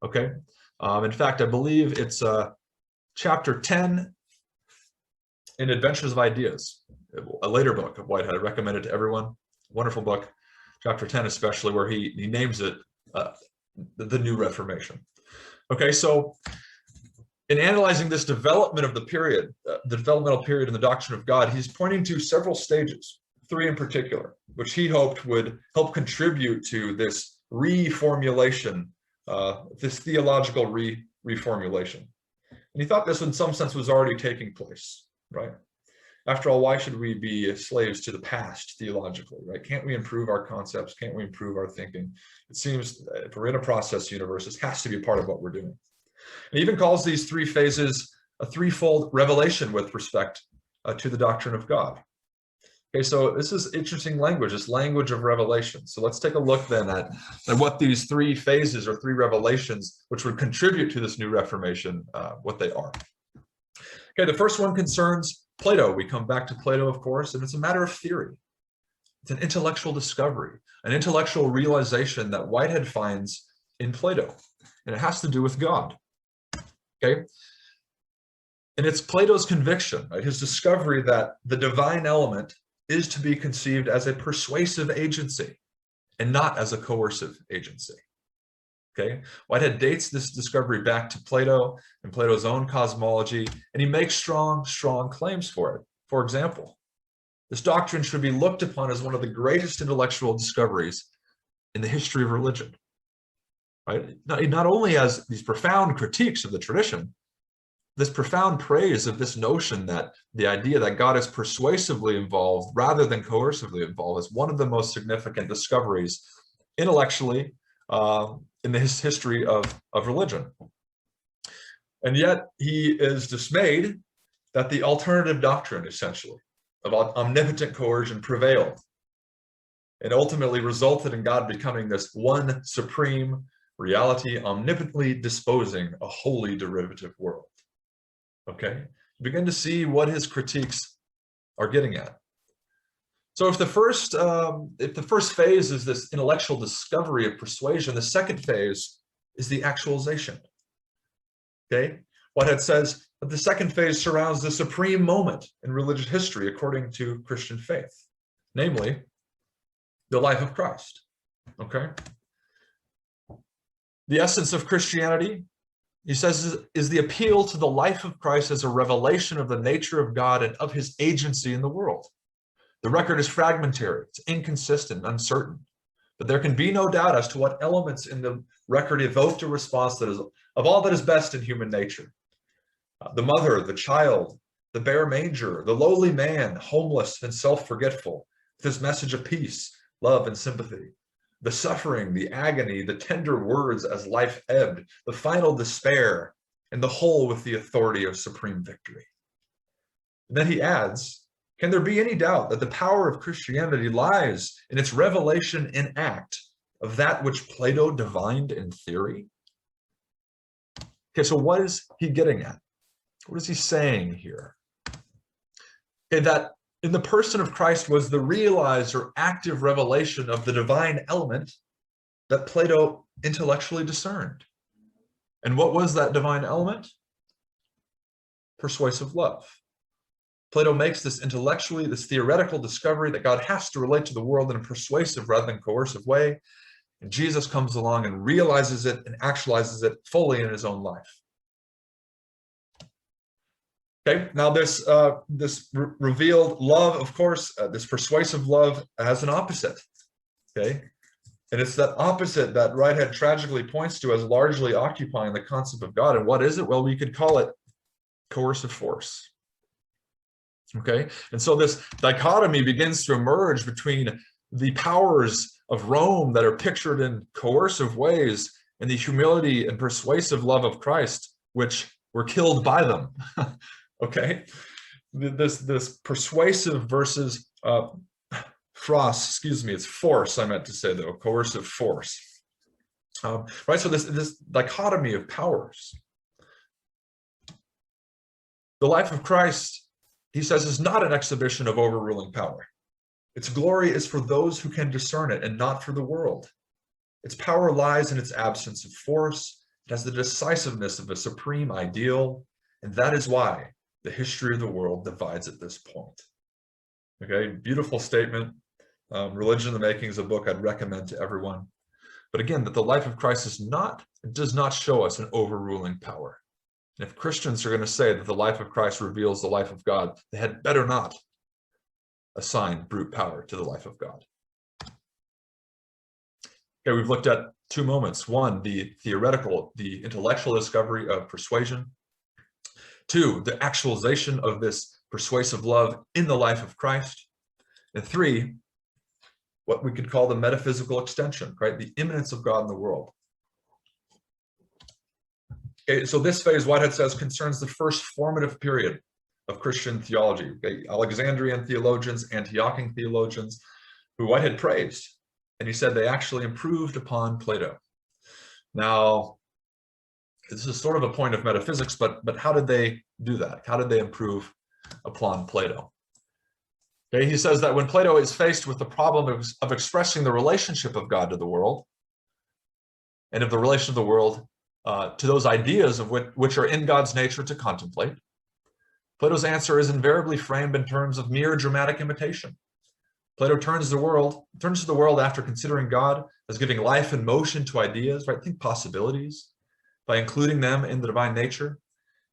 Okay. In fact, I believe it's chapter 10 in Adventures of Ideas, a later book of Whitehead. I recommend it to everyone. Wonderful book. Chapter 10 especially, where he names it the New Reformation. Okay, so in analyzing this development of the period, the developmental period in the doctrine of God, he's pointing to several stages, 3 in particular, which he hoped would help contribute to this reformulation, this theological reformulation. And he thought this in some sense was already taking place, right? After all, why should we be slaves to the past theologically, right? Can't we improve our concepts? Can't we improve our thinking? It seems if we're in a process universe, this has to be a part of what we're doing. And he even calls these 3 phases a threefold revelation with respect to the doctrine of God. Okay, so this is interesting language, this language of revelation. So let's take a look then at what these 3 phases or 3 revelations, which would contribute to this new Reformation, what they are. Okay, the first one concerns Plato. We come back to Plato, of course, and it's a matter of theory. It's an intellectual discovery, an intellectual realization that Whitehead finds in Plato, and it has to do with God. Okay, and it's Plato's conviction, right? His discovery that the divine element is to be conceived as a persuasive agency and not as a coercive agency. Okay, Whitehead dates this discovery back to Plato and Plato's own cosmology, and he makes strong claims for it. For example, this doctrine should be looked upon as one of the greatest intellectual discoveries in the history of religion. Right? Not only as these profound critiques of the tradition, this profound praise of this notion that the idea that God is persuasively involved rather than coercively involved is one of the most significant discoveries intellectually in the history of religion. And yet he is dismayed that the alternative doctrine, essentially, about omnipotent coercion prevailed and ultimately resulted in God becoming this one supreme reality, omnipotently disposing a wholly derivative world. Okay, you begin to see what his critiques are getting at. So if the first phase is this intellectual discovery of persuasion, the second phase is the actualization. Okay, Whitehead says that the second phase surrounds the supreme moment in religious history according to Christian faith, namely the life of Christ. Okay, the essence of Christianity, he says, is the appeal to the life of Christ as a revelation of the nature of God and of his agency in the world. The record is fragmentary, it's inconsistent, uncertain, but there can be no doubt as to what elements in the record evoked a response that is of all that is best in human nature. The mother, the child, the bare manger, the lowly man, homeless and self-forgetful, with his message of peace, love, and sympathy. The suffering, the agony, the tender words as life ebbed, the final despair, and the whole with the authority of supreme victory. And then he adds, can there be any doubt that the power of Christianity lies in its revelation in act of that which Plato divined in theory? Okay, so what is he getting at? What is he saying here? Okay, that in the person of Christ was the realized or active revelation of the divine element that Plato intellectually discerned. And what was that divine element? Persuasive love. Plato makes this intellectually, this theoretical discovery that God has to relate to the world in a persuasive rather than coercive way. And Jesus comes along and realizes it and actualizes it fully in his own life. Okay, now this revealed love, of course, this persuasive love has an opposite. Okay, and it's that opposite that Whitehead tragically points to as largely occupying the concept of God. And what is it? Well, we could call it coercive force. Okay, and so this dichotomy begins to emerge between the powers of Rome that are pictured in coercive ways and the humility and persuasive love of Christ, which were killed by them. Okay, this persuasive versus it's force, I meant to say, though, coercive force. Right, so this dichotomy of powers. The life of Christ, he says, is not an exhibition of overruling power. Its glory is for those who can discern it and not for the world. Its power lies in its absence of force, It has the decisiveness of a supreme ideal, and that is why the history of the world divides at this point. Okay, beautiful statement. Religion in the Making is a book I'd recommend to everyone. But again, that the life of Christ does not show us an overruling power. And if Christians are going to say that the life of Christ reveals the life of God, they had better not assign brute power to the life of God. Okay, we've looked at two moments. One, the theoretical, the intellectual discovery of persuasion. Two, the actualization of this persuasive love in the life of Christ. And three, what we could call the metaphysical extension, right? The imminence of God in the world. Okay, so this phase, Whitehead says, concerns the first formative period of Christian theology. Okay, Alexandrian theologians, Antiochian theologians, who Whitehead praised. And he said they actually improved upon Plato. Now, this is sort of a point of metaphysics, but how did they do that? How did they improve upon Plato? Okay, he says that when Plato is faced with the problem of expressing the relationship of God to the world, and of the relation of the world to those ideas of which are in God's nature to contemplate, Plato's answer is invariably framed in terms of mere dramatic imitation. Plato turns to the world after considering God as giving life and motion to ideas, right? Think possibilities, by including them in the divine nature.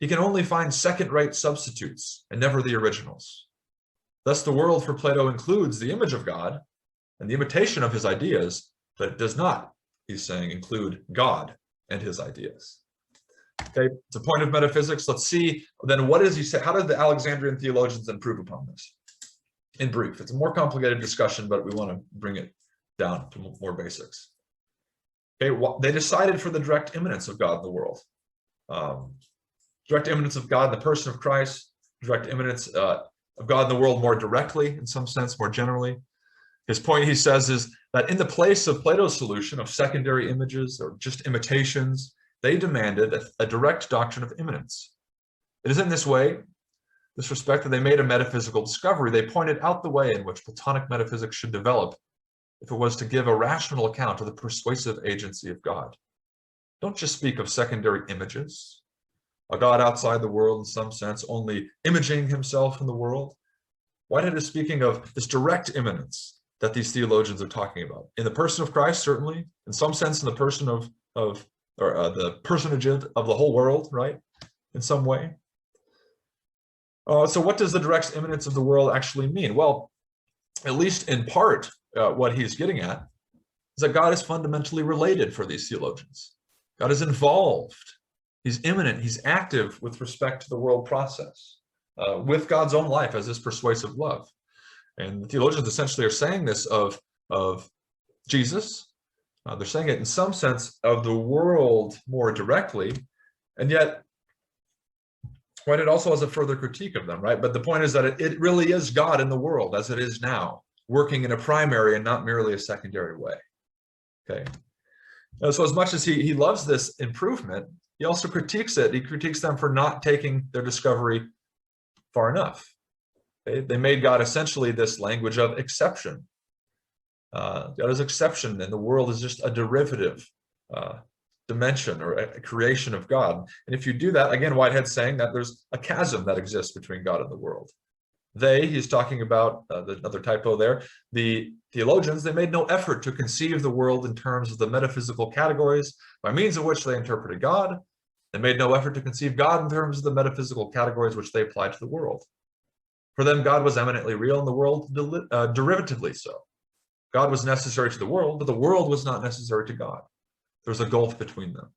He can only find second-rate substitutes and never the originals. Thus, the world for Plato includes the image of God and the imitation of his ideas, but it does not, he's saying, include God and his ideas. Okay, it's a point of metaphysics. Let's see, then what does he say? How did the Alexandrian theologians improve upon this? In brief, it's a more complicated discussion, but we want to bring it down to more basics. Okay, they decided for the direct immanence of God in the world. Direct immanence of God in the person of Christ, direct immanence of God in the world more directly, in some sense, more generally. His point, he says, is that in the place of Plato's solution of secondary images or just imitations, they demanded a direct doctrine of immanence. It is in this respect, that they made a metaphysical discovery. They pointed out the way in which Platonic metaphysics should develop if it was to give a rational account of the persuasive agency of God. Don't just speak of secondary images, a God outside the world in some sense, only imaging himself in the world. Whitehead is speaking of this direct immanence that these theologians are talking about. In the person of Christ, certainly, in some sense in the person of the personage of the whole world, right? In some way. So what does the direct immanence of the world actually mean? Well, at least in part, what he's getting at is that God is fundamentally related for these theologians. God is involved. He's immanent. He's active with respect to the world process, with God's own life as his persuasive love. And the theologians essentially are saying this of Jesus. They're saying it in some sense of the world more directly, and yet Whitehead also has a further critique of them, right? But the point is that it really is God in the world as it is now, working in a primary and not merely a secondary way. Okay. So as much as he loves this improvement, he also critiques it. He critiques them for not taking their discovery far enough. Okay? They made God essentially this language of exception. God is exception, and the world is just a derivative dimension or a creation of God. And if you do that, again, Whitehead's saying that there's a chasm that exists between God and the world. He's talking about, another typo there, the theologians, they made no effort to conceive the world in terms of the metaphysical categories by means of which they interpreted God. They made no effort to conceive God in terms of the metaphysical categories which they applied to the world. For them, God was eminently real and the world derivatively so. God was necessary to the world, but the world was not necessary to God. There's a gulf between them.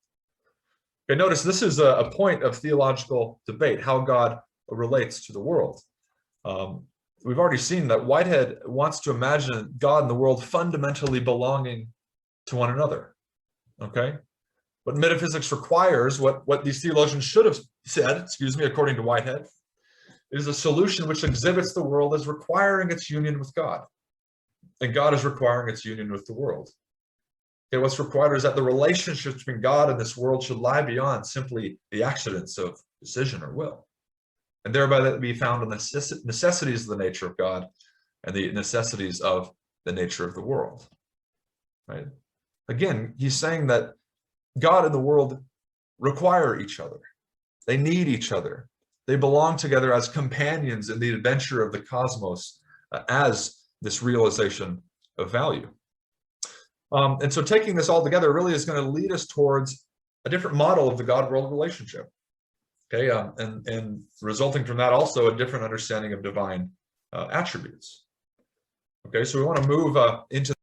Okay, notice this is a point of theological debate, how God relates to the world. We've already seen that Whitehead wants to imagine God and the world fundamentally belonging to one another. Okay? What metaphysics requires, what these theologians should have said, according to Whitehead, is a solution which exhibits the world as requiring its union with God. And God is requiring its union with the world. Okay, what's required is that the relationship between God and this world should lie beyond simply the accidents of decision or will. And thereby that be found in the necessities of the nature of God and the necessities of the nature of the world. Right? Again, he's saying that God and the world require each other. They need each other. They belong together as companions in the adventure of the cosmos as this realization of value. And so taking this all together really is going to lead us towards a different model of the God-world relationship. Okay, and resulting from that also a different understanding of divine attributes. Okay, so we want to move into